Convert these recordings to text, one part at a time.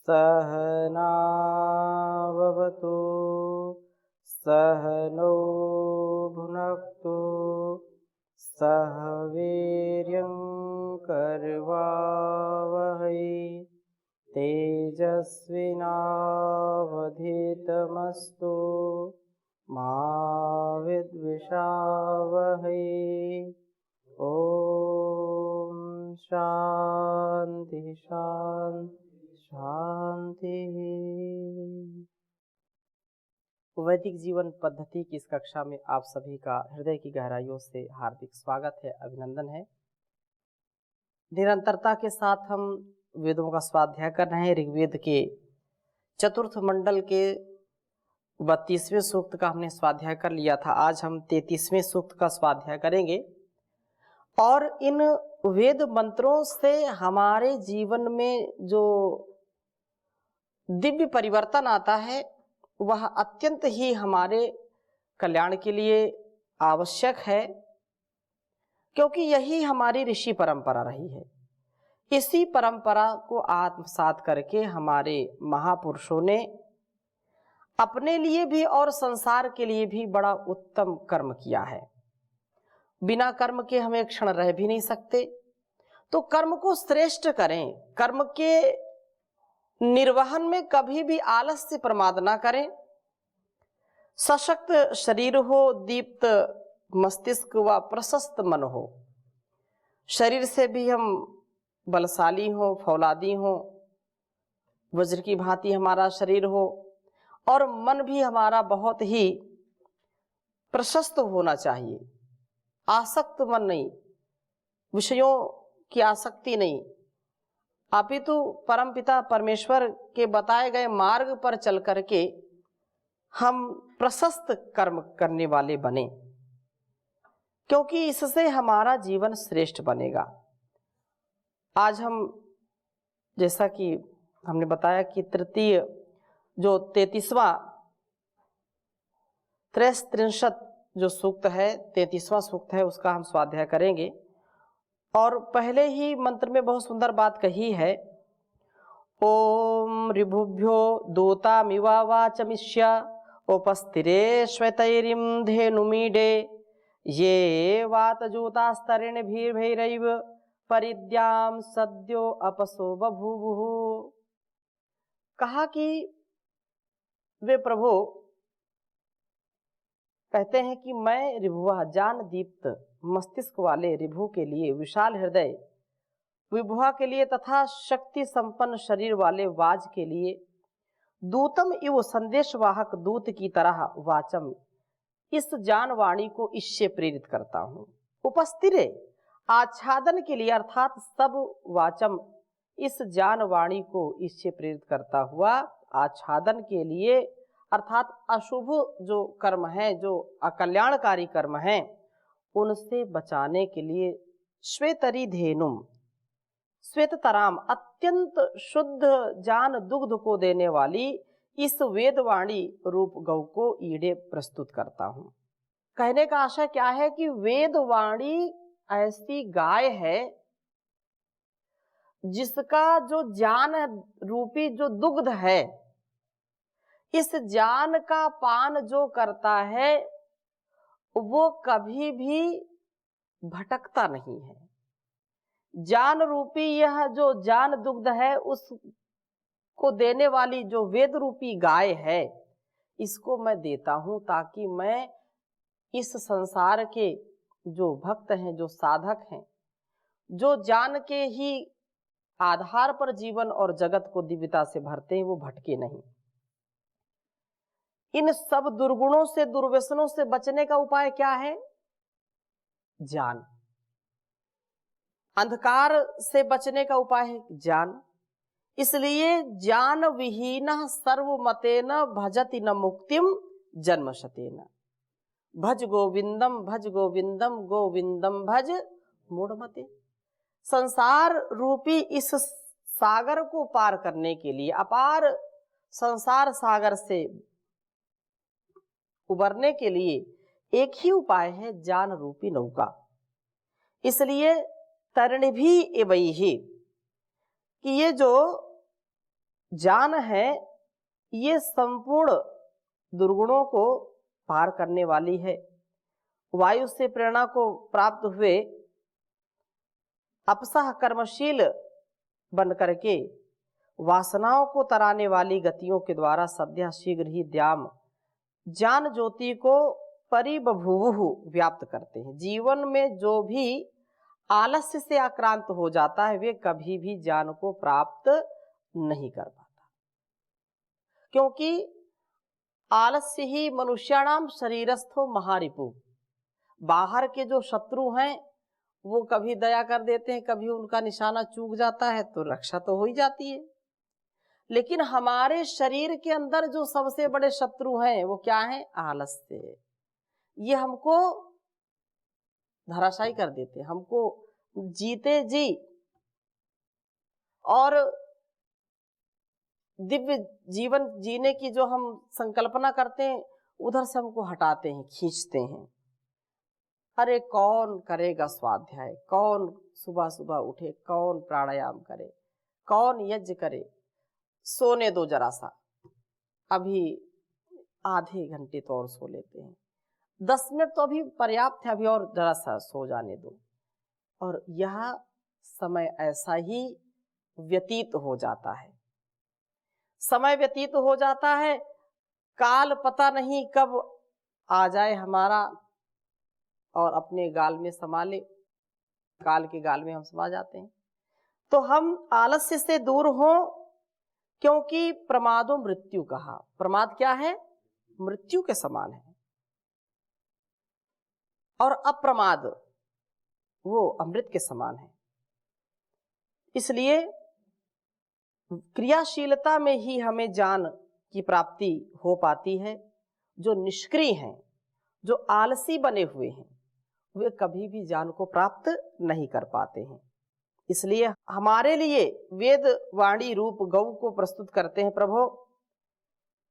सहनाववतु सहनौ भुनक्तु सह वीर्यं करवावहै तेजस्विनावधीतमस्तु मा विद्विषावहै। ओम शांति शांति शांति। वैदिक जीवन पद्धति की इस कक्षा में आप सभी का हृदय की गहराइयों से हार्दिक स्वागत है, अभिनंदन है। निरंतरता के साथ हम वेदों का स्वाध्याय कर रहे हैं। ऋग्वेद के चतुर्थ मंडल के 32वें सूक्त का हमने स्वाध्याय कर लिया था। आज हम 33वें सूक्त का स्वाध्याय करेंगे और इन वेद मंत्रों से हमारे जीवन में जो दिव्य परिवर्तन आता है वह अत्यंत ही हमारे कल्याण के लिए आवश्यक है, क्योंकि यही हमारी ऋषि परंपरा रही है। इसी परंपरा को आत्मसात करके हमारे महापुरुषों ने अपने लिए भी और संसार के लिए भी बड़ा उत्तम कर्म किया है। बिना कर्म के हम एक क्षण रह भी नहीं सकते, तो कर्म को श्रेष्ठ करें। कर्म के निर्वहन में कभी भी आलस्य प्रमाद ना करें। सशक्त शरीर हो, दीप्त मस्तिष्क व प्रशस्त मन हो। शरीर से भी हम बलशाली हो, फौलादी हो, वज्र की भांति हमारा शरीर हो, और मन भी हमारा बहुत ही प्रशस्त होना चाहिए। आसक्त मन नहीं, विषयों की आसक्ति नहीं, अपितु परमपिता परमेश्वर के बताए गए मार्ग पर चल करके हम प्रशस्त कर्म करने वाले बने, क्योंकि इससे हमारा जीवन श्रेष्ठ बनेगा। आज हम, जैसा कि हमने बताया कि तृतीय जो 33वां त्रैस्त्रिंशत् जो सूक्त है, 33वां सूक्त है, उसका हम स्वाध्याय करेंगे। और पहले ही मंत्र में बहुत सुंदर बात कही है। ओम ऋभुभ्यो दूतामिवा वाचमिष्या उपस्थिरे श्वेतैरिं धेनुमीडे ये वातजूतास्तरेण भीर्भैरैव परिद्याम सद्यो अपसो बभूवुः। कहा कि वे प्रभु कहते हैं कि मैं ऋभुवा, जान दीप्त मस्तिष्क वाले ऋभु के लिए, विशाल हृदय विभुआ के लिए तथा शक्ति संपन्न शरीर वाले वाज के लिए दूतम इव संदेशवाहक दूत की तरह वाचम, इस जानवाणी को इससे प्रेरित करता हूं। उपस्थिरे, आच्छादन के लिए, अर्थात सब वाचम, इस जानवाणी को इससे प्रेरित करता हुआ आच्छादन के लिए, अर्थात अशुभ जो कर्म है, जो अकल्याणकारी कर्म है, उनसे बचाने के लिए श्वेतरी धेनुम, श्वेततराम, अत्यंत शुद्ध जान दुग्ध को देने वाली इस वेदवाणी रूप गौ को ईड़े प्रस्तुत करता हूं। कहने का आशय क्या है कि वेदवाणी ऐसी गाय है जिसका जो जान रूपी जो दुग्ध है, इस जान का पान जो करता है वो कभी भी भटकता नहीं है। जान रूपी यह जो जान दुग्ध है, उसको देने वाली जो वेद रूपी गाय है, इसको मैं देता हूं ताकि मैं इस संसार के जो भक्त हैं, जो साधक हैं, जो जान के ही आधार पर जीवन और जगत को दिव्यता से भरते हैं, वो भटके नहीं। इन सब दुर्गुणों से, दुर्व्यसनों से बचने का उपाय क्या है? ज्ञान। अंधकार से बचने का उपाय है ज्ञान। इसलिए ज्ञान विहीन सर्वमतेन भजति न मुक्तिम जन्मशतेन। भज गोविंदम गोविंदम भज मूढ़मते। संसार रूपी इस सागर को पार करने के लिए, अपार संसार सागर से उबरने के लिए एक ही उपाय है, ज्ञान रूपी नौका। इसलिए तरणिभि एवैहि, कि ये जो जान है ये संपूर्ण दुर्गुणों को पार करने वाली है। वायु से प्रेरणा को प्राप्त हुए अपसह कर्मशील बन करके वासनाओं को तराने वाली गतियों के द्वारा सद्य शीघ्र ही द्याम ज्ञान ज्योति को परिबभूवु व्याप्त करते हैं। जीवन में जो भी आलस्य से आक्रांत हो जाता है वे कभी भी ज्ञान को प्राप्त नहीं कर पाता, क्योंकि आलस्य ही मनुष्याणाम शरीरस्थो महारिपु। बाहर के जो शत्रु हैं वो कभी दया कर देते हैं, कभी उनका निशाना चूक जाता है तो रक्षा तो हो ही जाती है। लेकिन हमारे शरीर के अंदर जो सबसे बड़े शत्रु हैं वो क्या है? आलस्य। ये हमको धराशायी कर देते हैं, हमको जीते जी और दिव्य जीवन जीने की जो हम संकल्पना करते हैं उधर से हमको हटाते हैं, खींचते हैं। अरे कौन करेगा स्वाध्याय, कौन सुबह सुबह उठे, कौन प्राणायाम करे, कौन यज्ञ करे, सोने दो जरा सा, अभी आधे घंटे तो और सो लेते हैं, 10 मिनट तो अभी पर्याप्त है, अभी और जरा सा सो जाने दो। और यह समय ऐसा ही व्यतीत हो जाता है, समय व्यतीत हो जाता है, काल पता नहीं कब आ जाए हमारा और अपने गाल में समा ले, काल के गाल में हम समा जाते हैं। तो हम आलस्य से दूर हों, क्योंकि प्रमादो मृत्यु कहा। प्रमाद क्या है? मृत्यु के समान है, और अप्रमाद वो अमृत के समान है। इसलिए क्रियाशीलता में ही हमें ज्ञान की प्राप्ति हो पाती है। जो निष्क्रिय हैं, जो आलसी बने हुए हैं, वे कभी भी ज्ञान को प्राप्त नहीं कर पाते हैं। इसलिए हमारे लिए वेद वाणी रूप गौ को प्रस्तुत करते हैं प्रभु।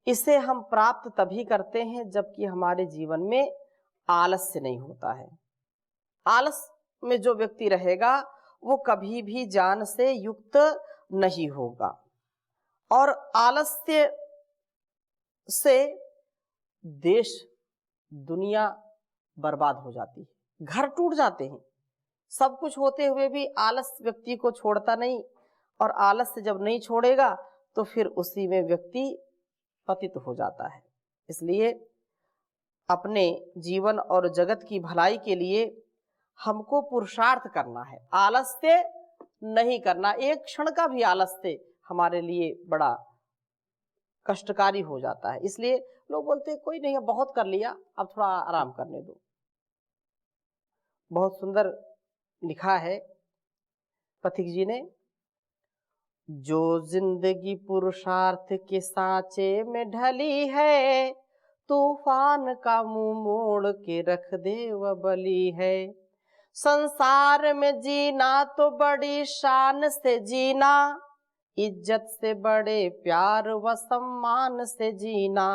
इसे हम प्राप्त तभी करते हैं जबकि हमारे जीवन में आलस्य नहीं होता है। आलस में जो व्यक्ति रहेगा वो कभी भी ज्ञान से युक्त नहीं होगा, और आलस्य से देश दुनिया बर्बाद हो जाती है, घर टूट जाते हैं। सब कुछ होते हुए भी आलस व्यक्ति को छोड़ता नहीं, और आलस्य जब नहीं छोड़ेगा तो फिर उसी में व्यक्ति पतित हो जाता है। इसलिए अपने जीवन और जगत की भलाई के लिए हमको पुरुषार्थ करना है, आलस्य नहीं करना। एक क्षण का भी आलस्य हमारे लिए बड़ा कष्टकारी हो जाता है। इसलिए लोग बोलते हैं कोई नहीं, अब बहुत कर लिया, अब थोड़ा आराम करने दो। बहुत सुंदर लिखा है पथिक जी ने, जो जिंदगी पुरुषार्थ के सांचे में ढली है, तूफान का मुंह मोड़ के रख दे वह बली है। संसार में जीना तो बड़ी शान से जीना, इज्जत से बड़े प्यार व सम्मान से जीना,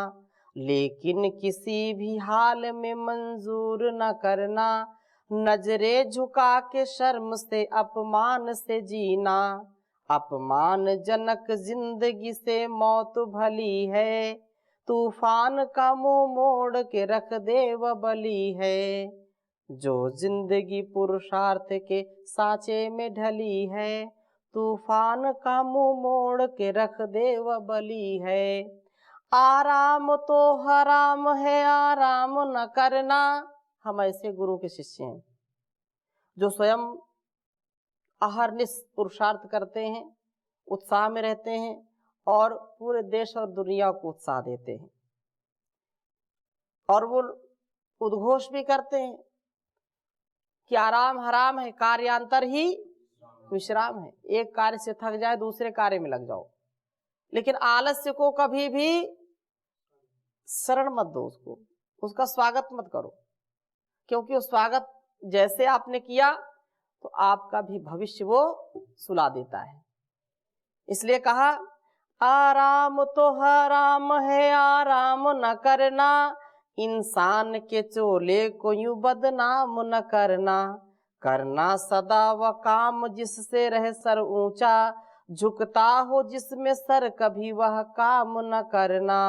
लेकिन किसी भी हाल में मंजूर न करना, नजरे झुका के शर्म से अपमान से जीना। अपमान जनक जिंदगी से मौत भली है, तूफान का मुंह मोड़ के रख दे वह बली है। जो जिंदगी पुरुषार्थ के सांचे में ढली है, तूफान का मुंह मोड़ के रख दे वह बली है। आराम तो हराम है, आराम न करना। हम ऐसे गुरु के शिष्य हैं जो स्वयं अहरनिश पुरुषार्थ करते हैं, उत्साह में रहते हैं और पूरे देश और दुनिया को उत्साह देते हैं, और वो उद्घोष भी करते हैं कि आराम हराम है, कार्यांतर ही विश्राम है। एक कार्य से थक जाए दूसरे कार्य में लग जाओ, लेकिन आलस्य को कभी भी शरण मत दो, उसका स्वागत मत करो, क्योंकि वो स्वागत जैसे आपने किया तो आपका भी भविष्य वो सुला देता है। इसलिए कहा आराम तो हराम है, आराम न करना, इंसान के चोले को यूं बदनाम न करना। करना सदा व काम जिससे रहे सर ऊंचा, झुकता हो जिसमें सर कभी वह काम न करना।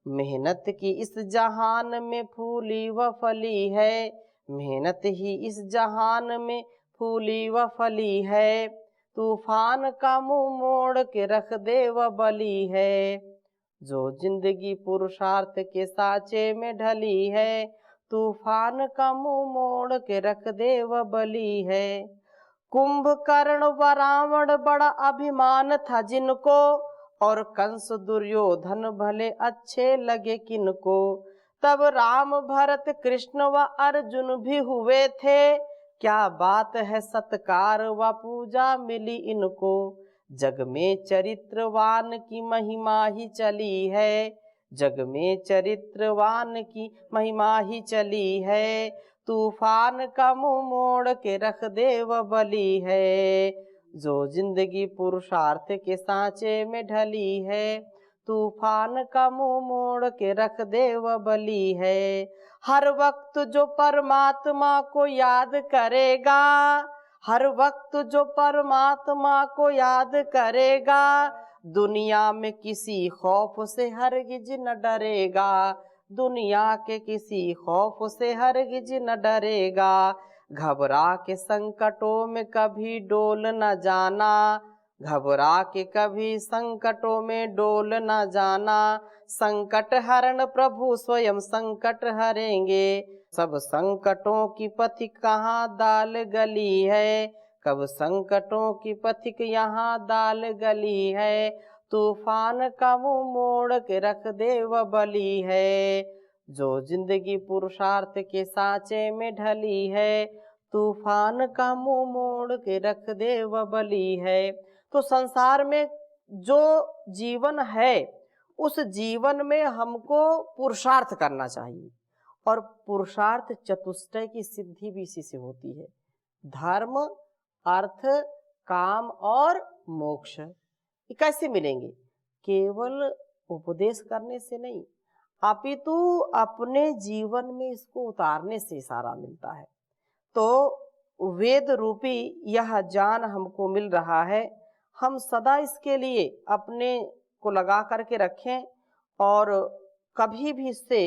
मेहनत की इस जहान में फूली व फली है, मेहनत ही इस जहान में फूली व फली है। तूफान का मुंह मोड़ के रख दे व बली है, जो जिंदगी पुरुषार्थ के सांचे में ढली है। तूफान का मुंह मोड़ के रख दे व बली है। कुंभकर्ण व रावण बड़ा अभिमान था जिनको, और कंस दुर्योधन भले अच्छे लगे किनको। तब राम भरत कृष्ण व अर्जुन भी हुए थे, क्या बात है सत्कार व पूजा मिली इनको। जग में चरित्रवान की महिमा ही चली है, जग में चरित्रवान की महिमा ही चली है। तूफान का मुंह मोड़ के रख दे व बली है, जो जिंदगी पुरुषार्थ के सांचे में ढली है। तूफान का मुंह मोड़ के रख दे व बली है। हर वक्त जो परमात्मा को याद करेगा, हर वक्त जो परमात्मा को याद करेगा, दुनिया में किसी खौफ से हरगिज न डरेगा। दुनिया के किसी खौफ से हरगिज न डरेगा। घबरा के संकटों में कभी डोल न जाना, घबरा के कभी संकटों में डोल न जाना। संकट हरण प्रभु स्वयं संकट हरेंगे, सब संकटों की पथिक कहाँ दाल गली है, कब संकटों की पथिक यहाँ दाल गली है। तूफान का मुंह मोड़ के रख दे व बली है, जो जिंदगी पुरुषार्थ के सांचे में ढली है। तूफान का मुंह मोड़ के रख दे व बली है। तो संसार में जो जीवन है, उस जीवन में हमको पुरुषार्थ करना चाहिए, और पुरुषार्थ चतुष्टय की सिद्धि भी इसी से होती है। धर्म, अर्थ, काम और मोक्ष ये कैसे मिलेंगे? केवल उपदेश करने से नहीं, अपितु अपने जीवन में इसको उतारने से सारा मिलता है। तो वेद रूपी यह ज्ञान हमको मिल रहा है, हम सदा इसके लिए अपने को लगा करके रखें और कभी भी इससे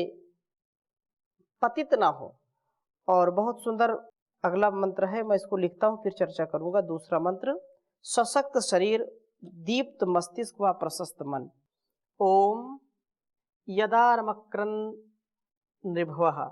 पतित ना हो। और बहुत सुंदर अगला मंत्र है, मैं इसको लिखता हूँ फिर चर्चा करूंगा। दूसरा मंत्र, सशक्त शरीर, दीप्त मस्तिष्क व प्रशस्त मन। ओम यदारमक्रन नृभवः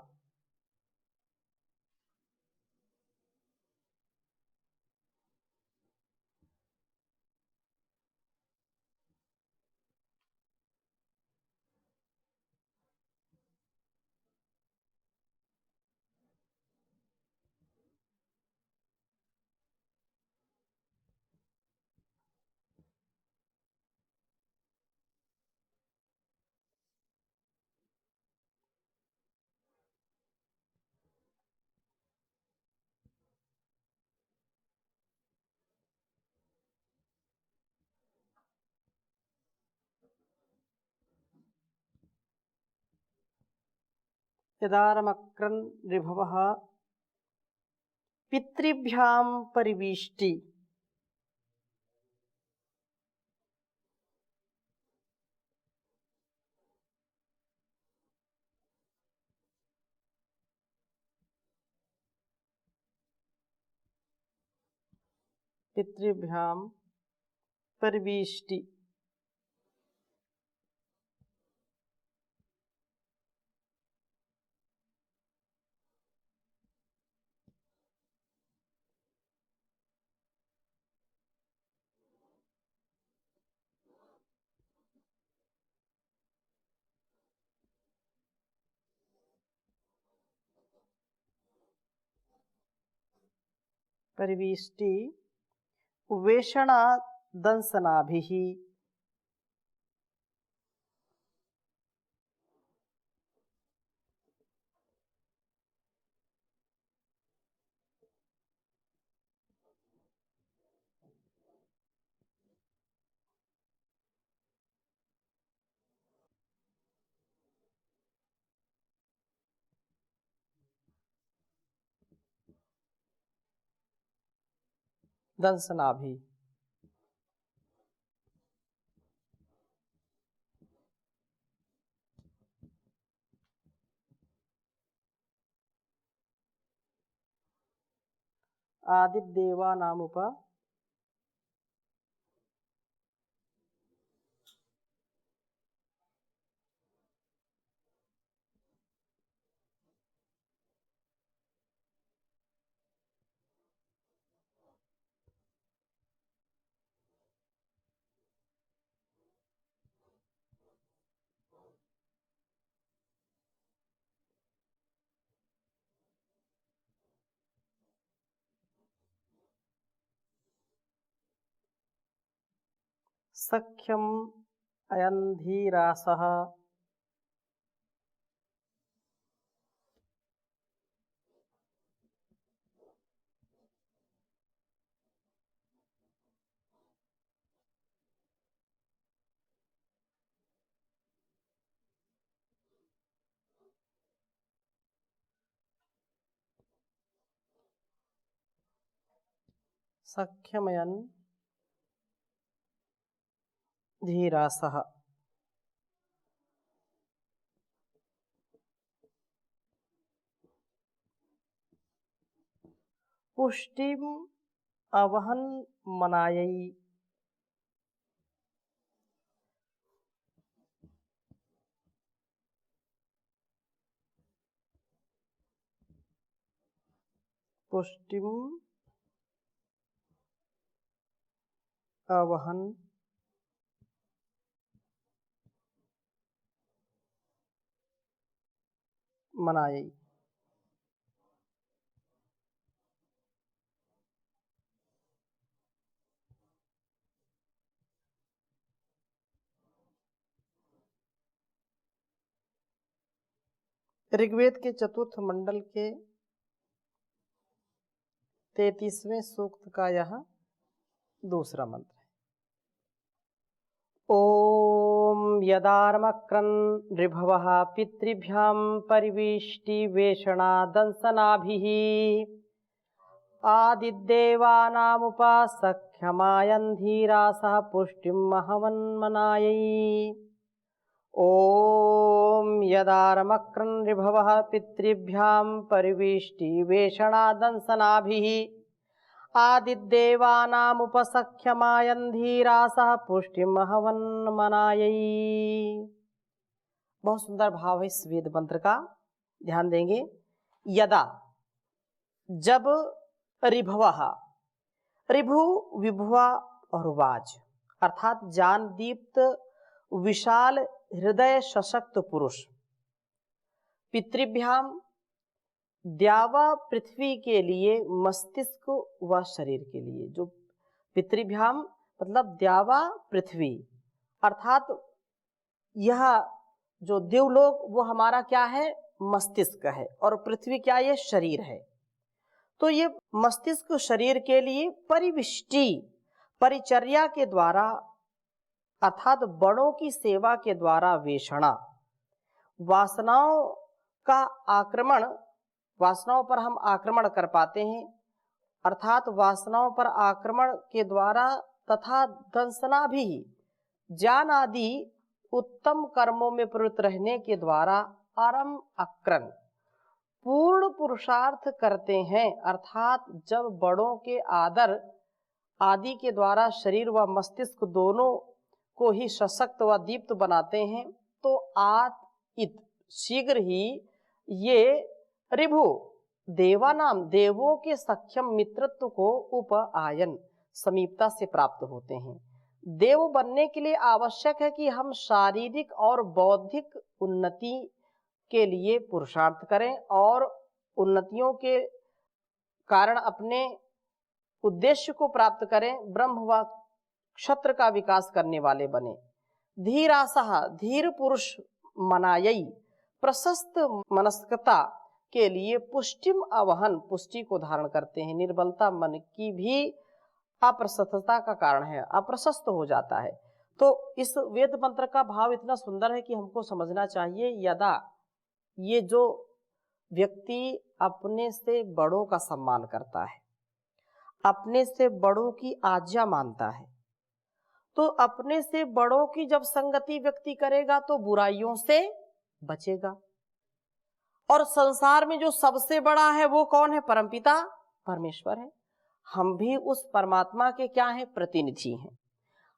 यदारमक्रन नृभवः पितृभ्यां परिवीष्टि। पितृभ्यां परिवीष्टि। परिवीष्टि वेषणा दंसनाभिः। दंसनाभि। आदिदेवा नामुप सख्यम अयंधीरासः सख्यमयन धीरासः पुष्टिम अवहन मनायै पुष्टिम अवहन मनायै। ऋग्वेद के चतुर्थ मंडल के 33वें सूक्त का यह दूसरा मंत्र है। ओम यदार्मक्रन् ऋभवः पितृभ्यां परिवेष्टिवेषणादंसनाभिः आदिदेवानामुपसख्यमायन्धीरासः पुष्टिमहवन्मनायै। ओम यदार्मक्रन् ऋभवः पितृभ्यां परिवेष्टिवेषणादंसनाभिः आदिदेवानामुपसख्यमायन्धीरासः पुष्टिमहवन्मनायै। बहुत सुंदर भाव है इस वेद मंत्र का, ध्यान देंगे। यदा, जब, ऋभवः, ऋभु विभुआ और वाज अर्थात ज्ञान दीप्त विशाल हृदय सशक्त पुरुष, पितृभ्याम द्यावा पृथ्वी के लिए, मस्तिष्क व शरीर के लिए। जो पितृभ्याम मतलब द्यावा पृथ्वी, अर्थात यह जो देवलोक वो हमारा क्या है, मस्तिष्क है, और पृथ्वी क्या, ये शरीर है। तो ये मस्तिष्क शरीर के लिए परिविष्टि परिचर्या के द्वारा अर्थात बड़ों की सेवा के द्वारा वेषणा, वासनाओं का आक्रमण, वासनाओं पर हम आक्रमण कर पाते हैं, अर्थात वासनाओं पर आक्रमण के द्वारा तथा दंसना भी ज्ञान आदि उत्तम कर्मों में प्रवृत्त रहने के द्वारा आरम अक्रन पूर्ण पुरुषार्थ करते हैं। अर्थात जब बड़ों के आदर आदि के द्वारा शरीर व मस्तिष्क दोनों को ही सशक्त व दीप्त बनाते हैं, तो इत शीघ्र ही ये ऋभु देवानाम देवों के सक्षम मित्रत्व को उपआयन समीपता से प्राप्त होते हैं। देव बनने के लिए आवश्यक है कि हम शारीरिक और बौद्धिक उन्नति के लिए पुरुषार्थ करें और उन्नतियों के कारण अपने उद्देश्य को प्राप्त करें, ब्रह्म व क्षत्र का विकास करने वाले बने। धीरासः धीर पुरुष मनायई प्रशस्त मनस्कता के लिए पुष्टिम अवहन पुष्टि को धारण करते हैं। निर्बलता मन की भी अप्रशस्तता का कारण है, अप्रशस्त हो जाता है। तो इस वेद मंत्र का भाव इतना सुंदर है कि हमको समझना चाहिए। यदा, ये जो व्यक्ति अपने से बड़ों का सम्मान करता है, अपने से बड़ों की आज्ञा मानता है, तो अपने से बड़ों की जब संगति व्यक्ति करेगा तो बुराइयों से बचेगा। और संसार में जो सबसे बड़ा है वो कौन है? परमपिता परमेश्वर है। हम भी उस परमात्मा के क्या हैं? प्रतिनिधि हैं।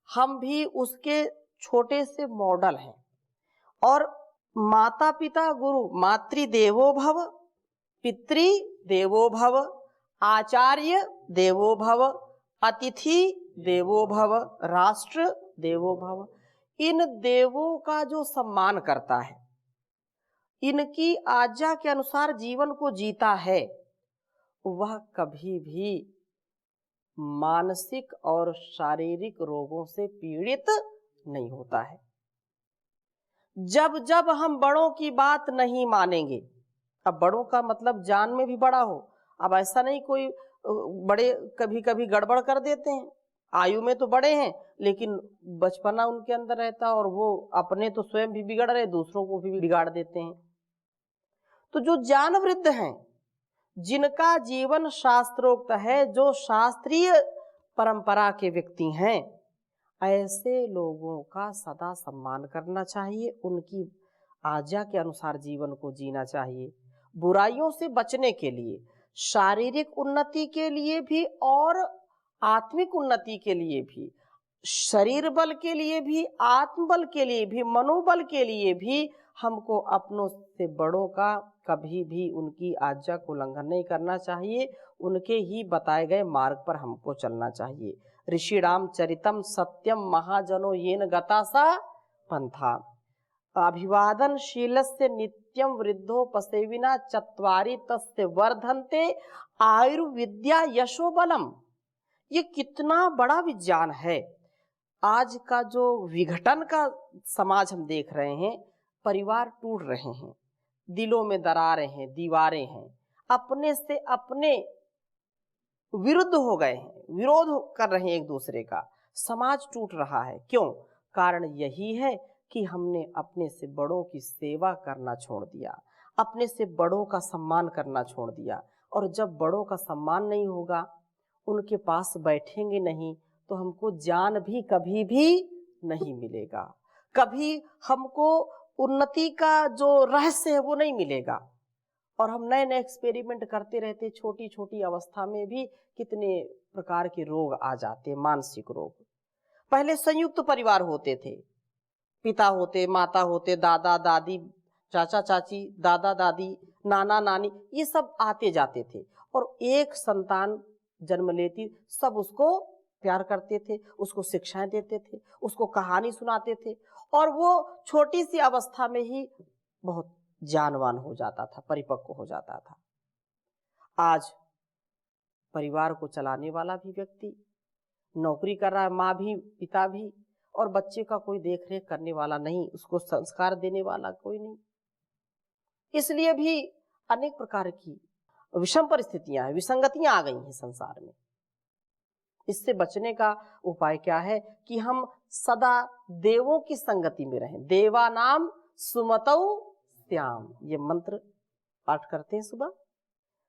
हम भी उसके छोटे से मॉडल हैं। और माता पिता गुरु, मातृदेवो भव, पितृ देवो भव, आचार्य देवो भव, अतिथि देवो भव, राष्ट्र देवो भव। इन देवों का जो सम्मान करता है, इनकी आज्ञा के अनुसार जीवन को जीता है, वह कभी भी मानसिक और शारीरिक रोगों से पीड़ित नहीं होता है। जब जब हम बड़ों की बात नहीं मानेंगे, अब बड़ों का मतलब जान में भी बड़ा हो, अब ऐसा नहीं कोई बड़े कभी कभी गड़बड़ कर देते हैं, आयु में तो बड़े हैं लेकिन बचपना उनके अंदर रहता और वो अपने तो स्वयं भी बिगड़ रहे, दूसरों को भी बिगाड़ देते हैं। तो जो ज्ञान वृद्ध हैं, जिनका जीवन शास्त्रोक्त है, जो शास्त्रीय परंपरा के व्यक्ति हैं, ऐसे लोगों का सदा सम्मान करना चाहिए, उनकी आज्ञा के अनुसार जीवन को जीना चाहिए। बुराइयों से बचने के लिए, शारीरिक उन्नति के लिए भी और आत्मिक उन्नति के लिए भी, शरीर बल के लिए भी, आत्मबल के लिए भी, मनोबल के लिए भी हमको अपनों से बड़ों का कभी भी उनकी आज्ञा को उल्लंघन नहीं करना चाहिए। उनके ही बताए गए मार्ग पर हमको चलना चाहिए। ऋषिणाम चरितम सत्यम महाजनो येन गतासा पंथा अभिवादनशीलस्य नित्यम वृद्धोपसेविना चत्वारि तस्य वर्धन्ते आयुर्विद्या यशो बलम। ये कितना बड़ा विज्ञान है। आज का जो विघटन का समाज हम देख रहे हैं, परिवार टूट रहे हैं, दिलों में दरारें हैं, दीवारें हैं, अपने से अपने विरुद्ध हो गए हैं, विरोध कर रहे हैं एक दूसरे का, समाज टूट रहा है। क्यों? कारण यही है कि हमने अपने से बड़ों की सेवा करना छोड़ दिया, अपने से बड़ों का सम्मान करना छोड़ दिया। और जब बड़ों का सम्मान नहीं होगा, उनके पास बैठेंगे नहीं, तो हमको ज्ञान भी कभी भी नहीं मिलेगा, कभी हमको उन्नति का जो रहस्य है वो नहीं मिलेगा। और हम नए नए एक्सपेरिमेंट करते रहते, छोटी छोटी अवस्था में भी कितने प्रकार के रोग आ जाते, मानसिक रोग। पहले संयुक्त परिवार होते थे, पिता होते, माता होते, दादा दादी, चाचा चाची, दादा दादी, नाना नानी, ये सब आते जाते थे और एक संतान जन्म लेती, सब उसको प्यार करते थे, उसको शिक्षाएं देते थे, उसको कहानी सुनाते थे और वो छोटी सी अवस्था में ही बहुत ज्ञानवान हो जाता था, परिपक्व हो जाता था। आज परिवार को चलाने वाला भी व्यक्ति नौकरी कर रहा है, माँ भी पिता भी, और बच्चे का कोई देख रेख करने वाला नहीं, उसको संस्कार देने वाला कोई नहीं। इसलिए भी अनेक प्रकार की विषम परिस्थितियां हैं, विसंगतियां आ गई हैं संसार में। इससे बचने का उपाय क्या है कि हम सदा देवों की संगति में रहें। देवानाम सुमतौ श्याम, ये मंत्र पाठ करते हैं सुबह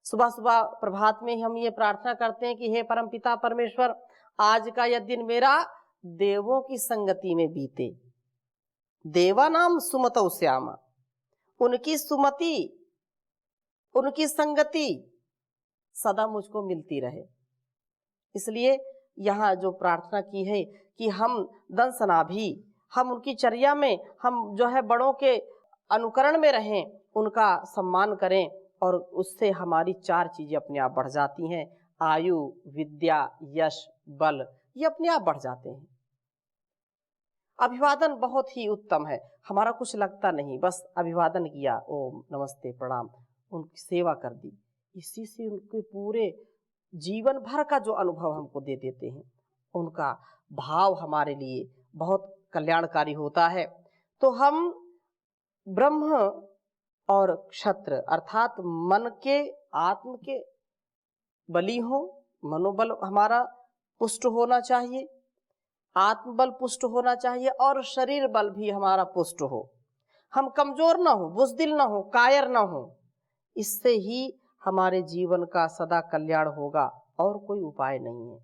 सुबह प्रभात में हम ये प्रार्थना करते हैं कि हे परम पिता परमेश्वर, आज का यह दिन मेरा देवों की संगति में बीते। देवानाम सुमतौ श्याम, उनकी सुमति, उनकी संगति सदा मुझको मिलती रहे। इसलिए यहाँ जो प्रार्थना की है कि हम दंसनाभि, हम उनकी चर्या में, हम जो है बड़ों के अनुकरण में रहें, उनका सम्मान करें और उससे हमारी चार चीजें अपने आप बढ़ जाती हैं। आयु, विद्या, यश, बल, ये अपने आप बढ़ जाते हैं। अभिवादन बहुत ही उत्तम है, हमारा कुछ लगता नहीं, बस अभिवादन किया, ओम नमस्ते प्रणाम, उनकी सेवा कर दी, इसी से उनके पूरे जीवन भर का जो अनुभव हमको दे देते हैं, उनका भाव हमारे लिए बहुत कल्याणकारी होता है। तो हम ब्रह्म और क्षत्र अर्थात मन के, आत्म के बली हो, मनोबल हमारा पुष्ट होना चाहिए, आत्मबल पुष्ट होना चाहिए और शरीर बल भी हमारा पुष्ट हो। हम कमजोर ना हो, बुज़दिल ना हो, कायर ना हो। इससे ही हमारे जीवन का सदा कल्याण होगा और कोई उपाय नहीं है।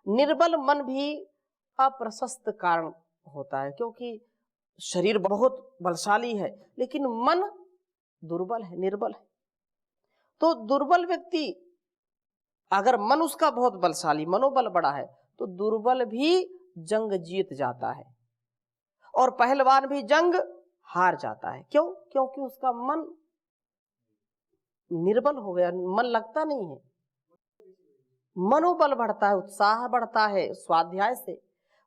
निर्बल मन भी अप्रशस्त कारण होता है, क्योंकि शरीर बहुत बलशाली है लेकिन मन दुर्बल है, निर्बल है। तो दुर्बल व्यक्ति अगर मन उसका बहुत बलशाली, मनोबल बड़ा है, तो दुर्बल भी जंग जीत जाता है और पहलवान भी जंग हार जाता है। क्यों? क्योंकि उसका मन निर्बल हो गया, मन लगता नहीं है। मनोबल बढ़ता है, उत्साह बढ़ता है स्वाध्याय से,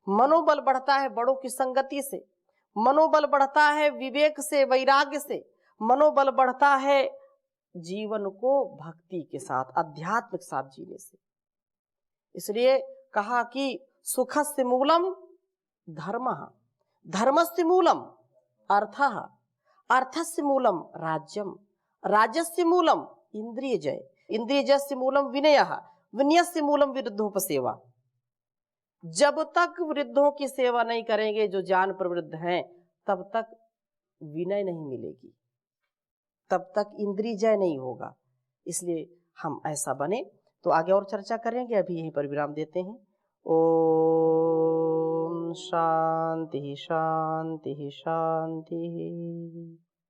मनोबल बढ़ता है बड़ों की संगति से, मनोबल बढ़ता है विवेक से, वैराग्य से, मनोबल बढ़ता है जीवन को भक्ति के साथ, अध्यात्म के साथ जीने से। इसलिए कहा कि सुखस्य मूलम धर्मः, धर्मस्य मूलम अर्थः, अर्थस्य मूलम राज्यम, राजस्य मूलम इंद्रियजय, इंद्रियजस्य मूलम विनयः, विनयस्य मूलम विरुद्धोपसेवा। जब तक वृद्धों की सेवा नहीं करेंगे जो ज्ञान प्रवृद्ध हैं, तब तक विनय नहीं मिलेगी, तब तक इंद्रिय जय नहीं होगा। इसलिए हम ऐसा बने। तो आगे और चर्चा करेंगे, अभी यहीं पर विराम देते हैं। ओम शांति शांति शांति।